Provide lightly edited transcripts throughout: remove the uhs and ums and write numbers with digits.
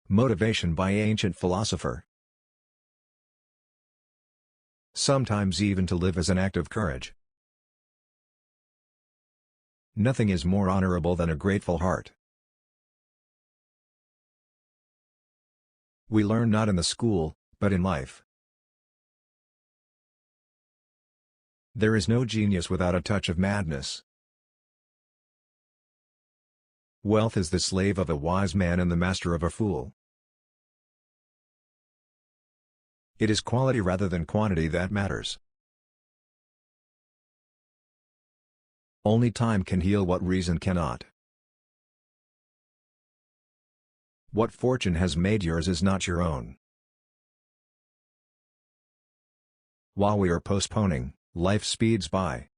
Motivation by ancient philosopher. Sometimes even to live is an act of courage. Nothing is more honorable than a grateful heart. We learn not in the school, but in life. There is no genius without a touch of madness. Wealth is the slave of a wise man and the master of a fool. It is quality rather than quantity that matters. Only time can heal what reason cannot. What fortune has made yours is not your own. While we are postponing, life speeds by.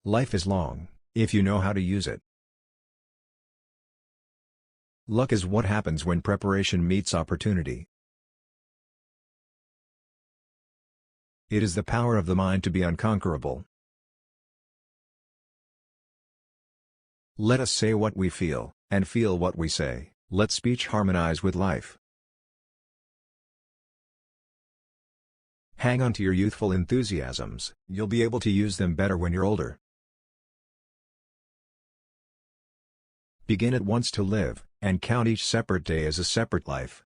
Life is long, if you know how to use it. Luck is what happens when preparation meets opportunity. It is the power of the mind to be unconquerable. Let us say what we feel, and feel what we say. Let speech harmonize with life. Hang on to your youthful enthusiasms, you'll be able to use them better when you're older. Begin at once to live, and count each separate day as a separate life.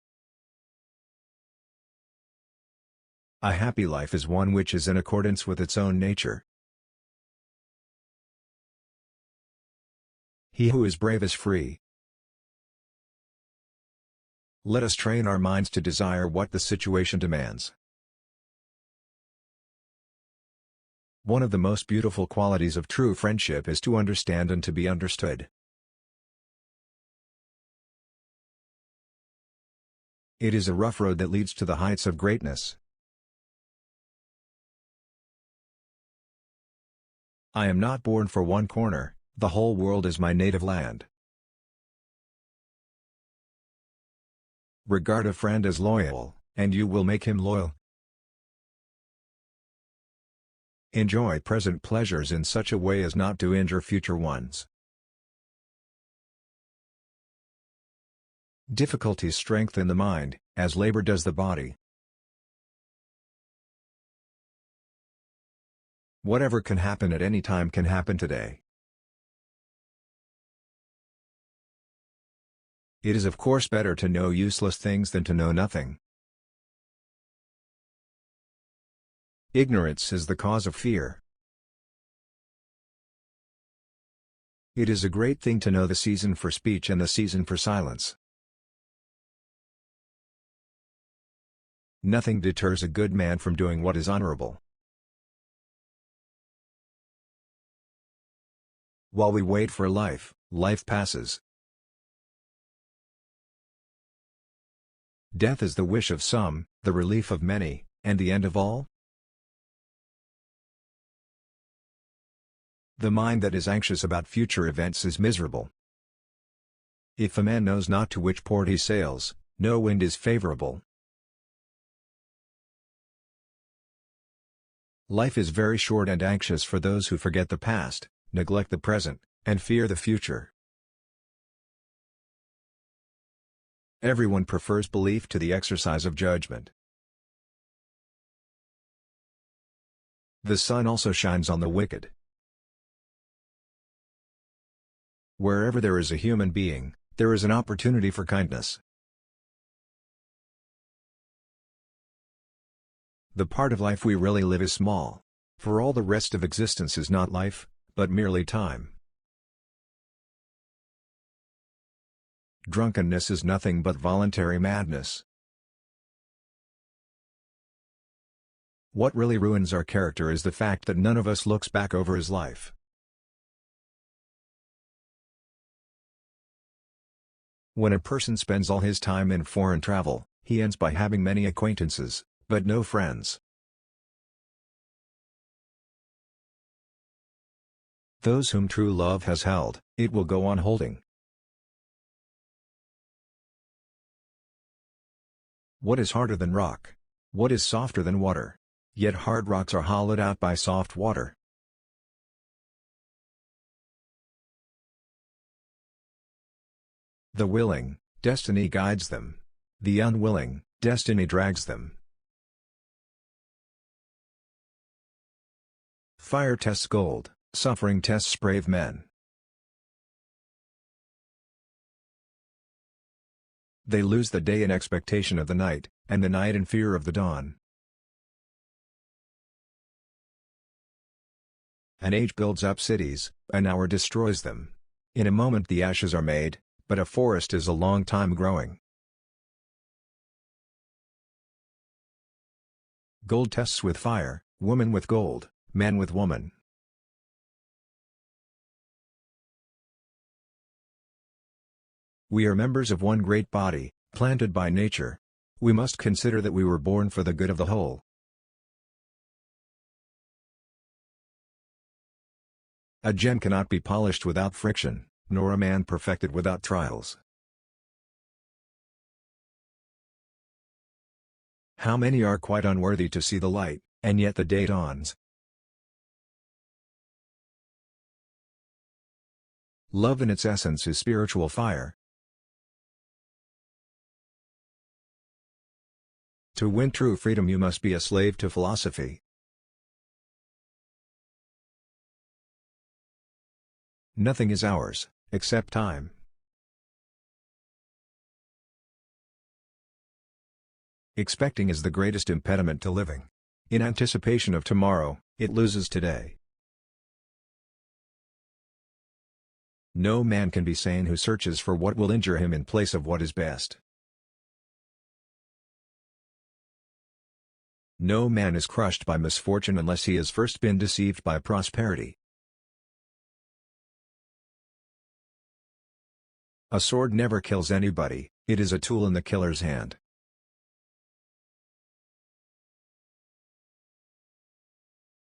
A happy life is one which is in accordance with its own nature. He who is brave is free. Let us train our minds to desire what the situation demands. One of the most beautiful qualities of true friendship is to understand and to be understood. It is a rough road that leads to the heights of greatness. I am not born for one corner, the whole world is my native land. Regard a friend as loyal, and you will make him loyal. Enjoy present pleasures in such a way as not to injure future ones. Difficulties strengthen the mind, as labor does the body. Whatever can happen at any time can happen today. It is of course better to know useless things than to know nothing. Ignorance is the cause of fear. It is a great thing to know the season for speech and the season for silence. Nothing deters a good man from doing what is honorable. While we wait for life, life passes. Death is the wish of some, the relief of many, and the end of all? The mind that is anxious about future events is miserable. If a man knows not to which port he sails, no wind is favorable. Life is very short and anxious for those who forget the past, neglect the present, and fear the future. Everyone prefers belief to the exercise of judgment. The sun also shines on the wicked. Wherever there is a human being, there is an opportunity for kindness. The part of life we really live is small, for all the rest of existence is not life, but merely time. Drunkenness is nothing but voluntary madness. What really ruins our character is the fact that none of us looks back over his life. When a person spends all his time in foreign travel, he ends by having many acquaintances, but no friends. Those whom true love has held, it will go on holding. What is harder than rock? What is softer than water? Yet hard rocks are hollowed out by soft water. The willing, destiny guides them. The unwilling, destiny drags them. Fire tests gold, suffering tests brave men. They lose the day in expectation of the night, and the night in fear of the dawn. An age builds up cities, an hour destroys them. In a moment the ashes are made, but a forest is a long time growing. Gold tests with fire, woman with gold, man with woman. We are members of one great body, planted by nature. We must consider that we were born for the good of the whole. A gem cannot be polished without friction, nor a man perfected without trials. How many are quite unworthy to see the light, and yet the day dawns. Love in its essence is spiritual fire. To win true freedom you must be a slave to philosophy. Nothing is ours, except time. Expecting is the greatest impediment to living. In anticipation of tomorrow, it loses today. No man can be sane who searches for what will injure him in place of what is best. No man is crushed by misfortune unless he has first been deceived by prosperity. A sword never kills anybody, it is a tool in the killer's hand.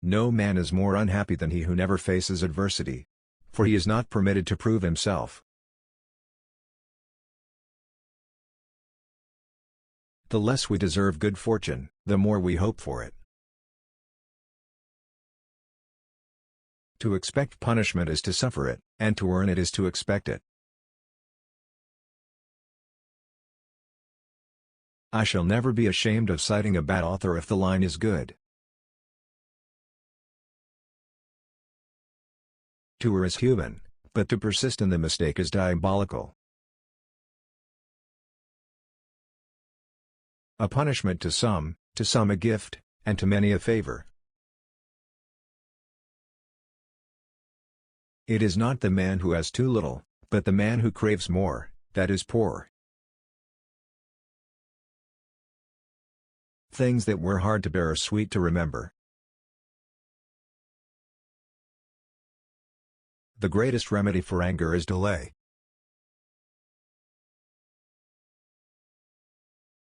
No man is more unhappy than he who never faces adversity, for he is not permitted to prove himself. The less we deserve good fortune, the more we hope for it. To expect punishment is to suffer it, and to earn it is to expect it. I shall never be ashamed of citing a bad author if the line is good. To err is human, but to persist in the mistake is diabolical. A punishment to some a gift, and to many a favor. It is not the man who has too little, but the man who craves more, that is poor. Things that were hard to bear are sweet to remember. The greatest remedy for anger is delay.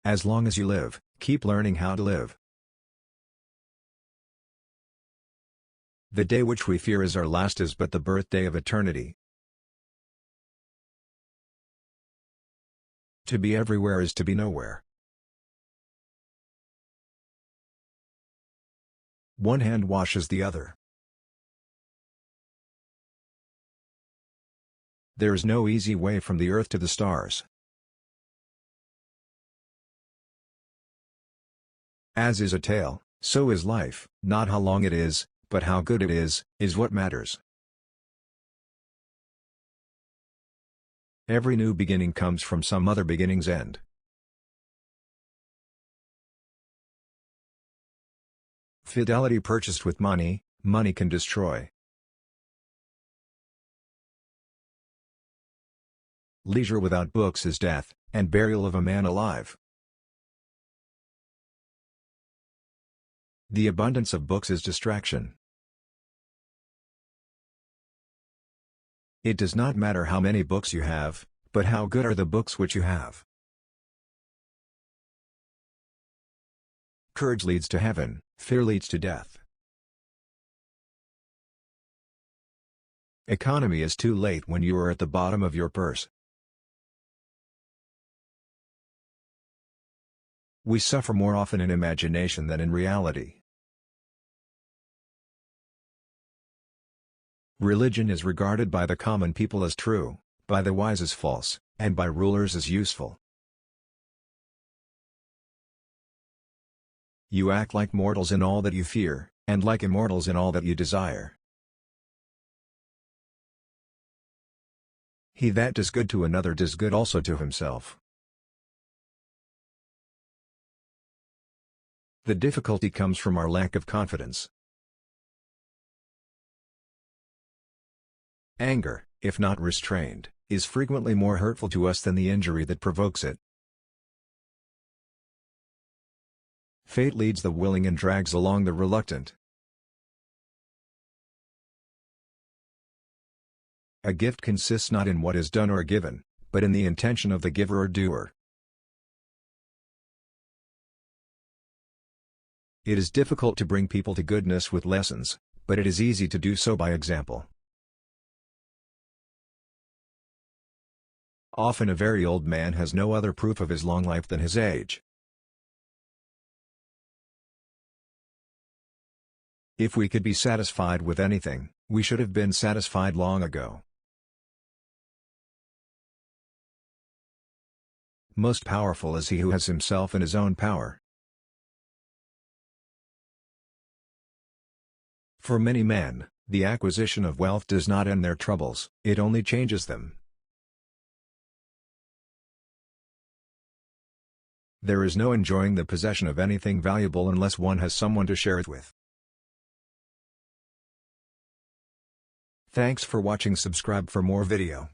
As long as you live, keep learning how to live. The day which we fear is our last is but the birthday of eternity. To be everywhere is to be nowhere. One hand washes the other. There is no easy way from the earth to the stars. As is a tale, so is life. Not how long it is, but how good it is what matters. Every new beginning comes from some other beginning's end. Fidelity purchased with money, money can destroy. Leisure without books is death, and burial of a man alive. The abundance of books is distraction. It does not matter how many books you have, but how good are the books which you have. Courage leads to heaven, fear leads to death. Economy is too late when you are at the bottom of your purse. We suffer more often in imagination than in reality. Religion is regarded by the common people as true, by the wise as false, and by rulers is useful. You act like mortals in all that you fear, and like immortals in all that you desire. He that does good to another does good also to himself. The difficulty comes from our lack of confidence. Anger, if not restrained, is frequently more hurtful to us than the injury that provokes it. Fate leads the willing and drags along the reluctant. A gift consists not in what is done or given, but in the intention of the giver or doer. It is difficult to bring people to goodness with lessons, but it is easy to do so by example. Often a very old man has no other proof of his long life than his age. If we could be satisfied with anything, we should have been satisfied long ago. Most powerful is he who has himself in his own power. For many men, the acquisition of wealth does not end their troubles, it only changes them. There is no enjoying the possession of anything valuable unless one has someone to share it with. Thanks for watching. Subscribe for more video.